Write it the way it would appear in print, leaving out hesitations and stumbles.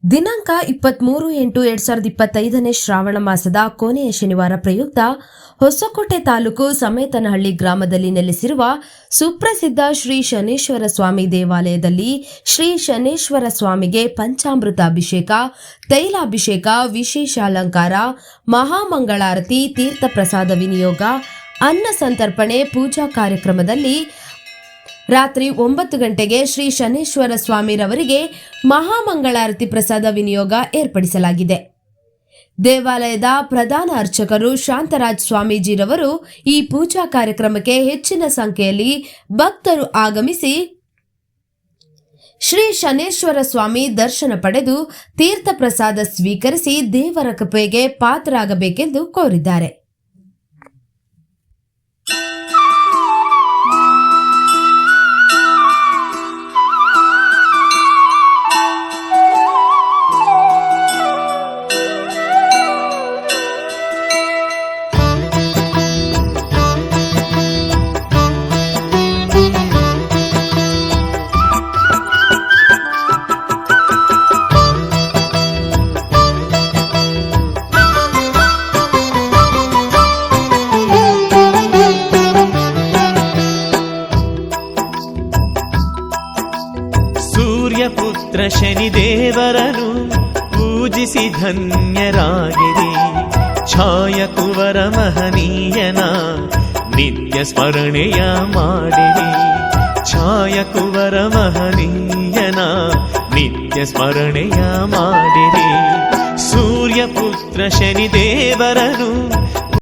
ದಿನಾಂಕ 23/8/2025 ಶ್ರಾವಣ ಮಾಸದ ಕೊನೆಯ ಶನಿವಾರ ಪ್ರಯುಕ್ತ ಹೊಸಕೋಟೆ ತಾಲೂಕು ಸಮೇತನಹಳ್ಳಿ ಗ್ರಾಮದಲ್ಲಿ ನೆಲೆಸಿರುವ ಸುಪ್ರಸಿದ್ಧ ಶ್ರೀ ಶನೇಶ್ವರ ಸ್ವಾಮಿ ದೇವಾಲಯದಲ್ಲಿ ಶ್ರೀ ಶನೇಶ್ವರ ಸ್ವಾಮಿಗೆ ಪಂಚಾಮೃತ ಅಭಿಷೇಕ, ತೈಲಾಭಿಷೇಕ, ವಿಶೇಷ ಅಲಂಕಾರ, ಮಹಾಮಂಗಳಾರತಿ, ತೀರ್ಥ ಪ್ರಸಾದ ವಿನಿಯೋಗ, ಅನ್ನ ಸಂತರ್ಪಣೆ ಪೂಜಾ ಕಾರ್ಯಕ್ರಮದಲ್ಲಿ ರಾತ್ರಿ 9 ಗಂಟೆಗೆ ಶ್ರೀ ಶನೇಶ್ವರ ಸ್ವಾಮಿರವರಿಗೆ ಮಹಾಮಂಗಳಾರತಿ ಪ್ರಸಾದ ವಿನಿಯೋಗ ಏರ್ಪಡಿಸಲಾಗಿದೆ. ದೇವಾಲಯದ ಪ್ರಧಾನ ಅರ್ಚಕರು ಶಾಂತರಾಜ್ ಸ್ವಾಮೀಜಿರವರು ಈ ಪೂಜಾ ಕಾರ್ಯಕ್ರಮಕ್ಕೆ ಹೆಚ್ಚಿನ ಸಂಖ್ಯೆಯಲ್ಲಿ ಭಕ್ತರು ಆಗಮಿಸಿ ಶ್ರೀ ಶನೇಶ್ವರ ಸ್ವಾಮಿ ದರ್ಶನ ಪಡೆದು ತೀರ್ಥ ಪ್ರಸಾದ ಸ್ವೀಕರಿಸಿ ದೇವರ ಕೃಪೆಗೆ ಪಾತ್ರರಾಗಬೇಕೆಂದು ಕೋರಿದ್ದಾರೆ. ಪುತ್ರ ಶನಿದೇವರನು ಪೂಜಿಸಿ ಧನ್ಯರಾಗಿರಿ. ಛಾಯ ಕುವರ ಮಹನೀಯನ ನಿತ್ಯ ಸ್ಮರಣೆಯ ಮಾಡಿರಿ. ಛಾಯ ಕುವರ ಮಹನೀಯನ ನಿತ್ಯ ಸ್ಮರಣೆಯ ಮಾಡಿರಿ. ಸೂರ್ಯ ಪುತ್ರ ಶನಿದೇವರನು